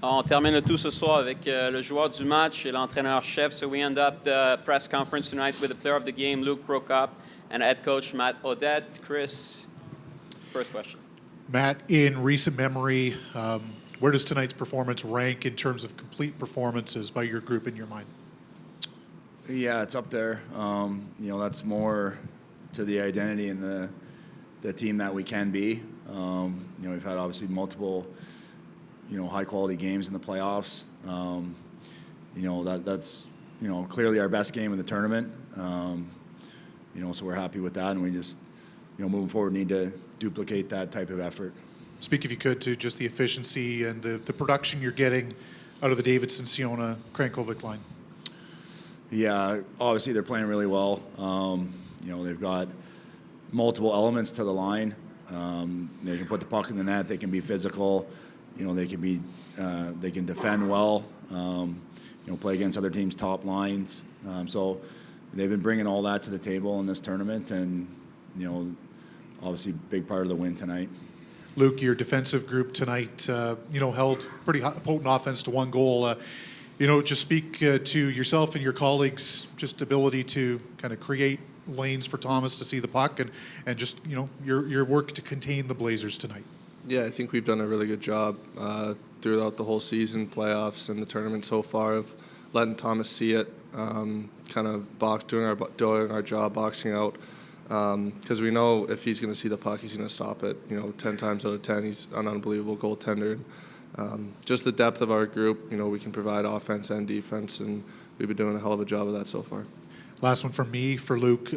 On termine le tout ce soir avec le joueur du match et l'entraîneur-chef. So we end up the press conference tonight with the player of the game, Luke Prokop, and head coach Matt Odette. Chris, first question. Matt, in recent memory, where does tonight's performance rank in terms of complete performances by your group in your mind? Yeah, it's up there. That's more to the identity and the team that we can be. We've had obviously multiple, high-quality games in the playoffs. That's clearly our best game in the tournament. So we're happy with that, and we just, moving forward, need to duplicate that type of effort. Speak, if you could, to just the efficiency and the production you're getting out of the Davidson, Siona, Krankovic line. Yeah, obviously they're playing really well. They've got multiple elements to the line. They can put the puck in the net. They can be physical. They can defend well. Play against other teams' top lines. So they've been bringing all that to the table in this tournament, and obviously big part of the win tonight. Luke, your defensive group tonight, held pretty potent offense to one goal. Just speak to yourself and your colleagues' just ability to kind of create lanes for Thomas to see the puck and just, your work to contain the Blazers tonight. Yeah, I think we've done a really good job throughout the whole season, playoffs, and the tournament so far of letting Thomas see it, kind of doing our job, boxing out. Because we know if he's going to see the puck, he's going to stop it. 10 times out of 10, he's an unbelievable goaltender. Just the depth of our group, we can provide offense and defense, and we've been doing a hell of a job of that so far. Last one from me for Luke.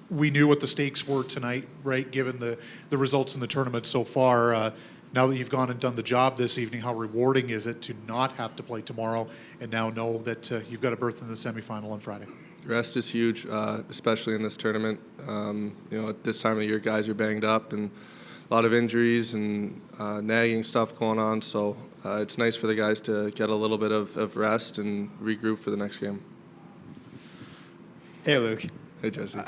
We knew what the stakes were tonight, right, given the results in the tournament so far. Now that you've gone and done the job this evening, how rewarding is it to not have to play tomorrow and now know that you've got a berth in the semifinal on Friday? Rest is huge, especially in this tournament. At this time of year, guys are banged up and a lot of injuries and nagging stuff going on. So it's nice for the guys to get a little bit of rest and regroup for the next game. Hey, Luke. Hey, Jesse.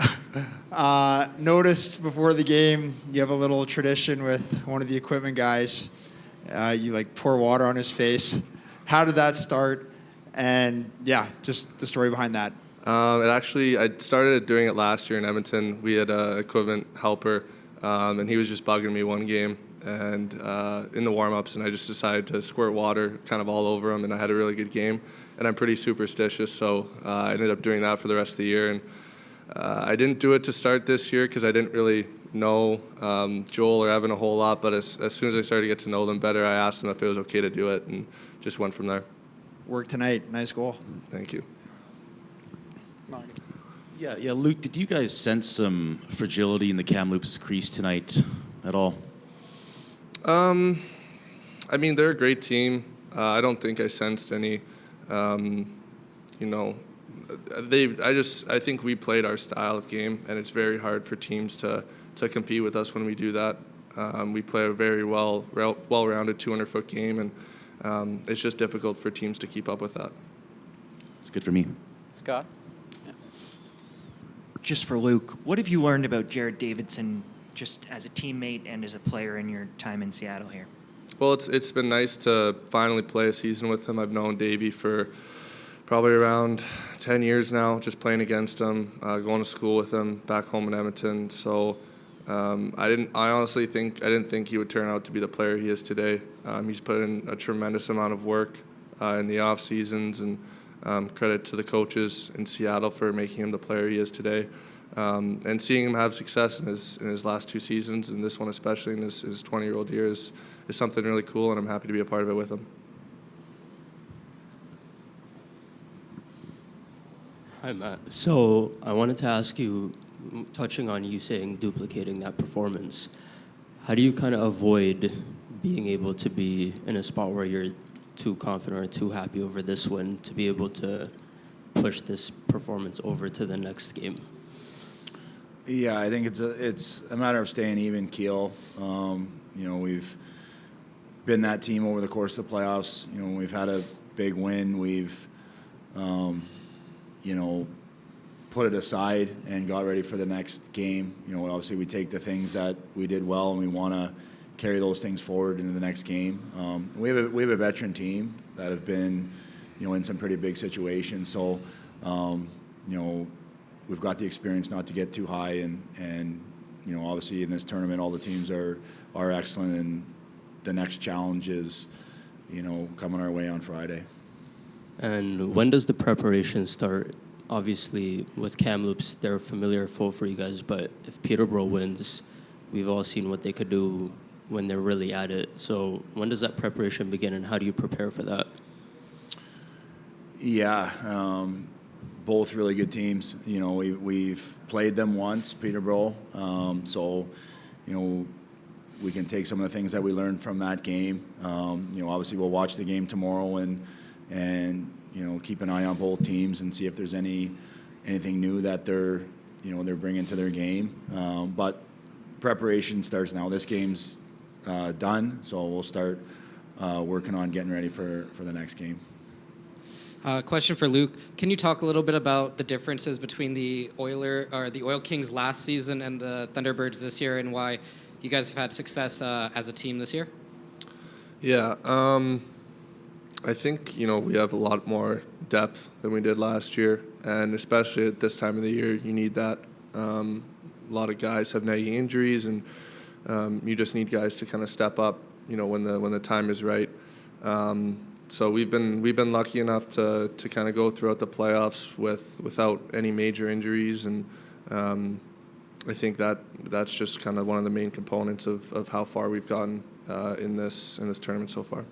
Noticed before the game you have a little tradition with one of the equipment guys. You pour water on his face. How did that start? And just the story behind that. I started doing it last year in Edmonton. We had an equipment helper, and he was just bugging me one game and in the warm-ups, and I just decided to squirt water kind of all over him, and I had a really good game. And I'm pretty superstitious, so I ended up doing that for the rest of the year. And I didn't do it to start this year because I didn't really know Joel or Evan a whole lot, but as soon as I started to get to know them better, I asked them if it was okay to do it, and just went from there. Work tonight. Nice goal. Thank you. Yeah, Luke, did you guys sense some fragility in the Kamloops crease tonight at all? They're a great team. I don't think I sensed any, I think we played our style of game, and it's very hard for teams to compete with us when we do that. We play a very well-rounded 200-foot game, and it's just difficult for teams to keep up with that. It's good for me. Scott? Just for Luke, what have you learned about Jared Davidson just as a teammate and as a player in your time in Seattle here? Well, it's been nice to finally play a season with him. I've known Davey for probably around 10 years now, just playing against him, going to school with him back home in Edmonton. So I didn't think he would turn out to be the player he is today. He's put in a tremendous amount of work in the off seasons, and credit to the coaches in Seattle for making him the player he is today. And seeing him have success in his last two seasons, and this one especially in his 20-year-old year, is something really cool, and I'm happy to be a part of it with him. Hi, Matt. So I wanted to ask you, touching on you saying duplicating that performance, how do you kind of avoid being able to be in a spot where you're too confident or too happy over this win to be able to push this performance over to the next game? Yeah, I think it's a matter of staying even keel. We've been that team over the course of the playoffs. When we've had a big win, we've put it aside and got ready for the next game. Obviously we take the things that we did well and we want to carry those things forward into the next game. We have a veteran team that have been, in some pretty big situations. So, we've got the experience not to get too high, and obviously in this tournament, all the teams are excellent, and the next challenge is, coming our way on Friday. And when does the preparation start? Obviously, with Kamloops, they're a familiar foe for you guys, but if Peterborough wins, we've all seen what they could do when they're really at it. So when does that preparation begin, and how do you prepare for that? Yeah, both really good teams. We've played them once, Peterborough, so we can take some of the things that we learned from that game. Obviously we'll watch the game tomorrow and keep an eye on both teams and see if there's anything new that they're bringing to their game. But preparation starts now. This game's done, so we'll start working on getting ready for the next game. Question for Luke. Can you talk a little bit about the differences between the Oil Kings last season and the Thunderbirds this year, and why you guys have had success as a team this year? Yeah, I think we have a lot more depth than we did last year, and especially at this time of the year, you need that. A lot of guys have nagging injuries, and you just need guys to kind of step up, when the time is right. So we've been lucky enough to kind of go throughout the playoffs without any major injuries, and I think that's just kind of one of the main components of how far we've gotten in this tournament so far.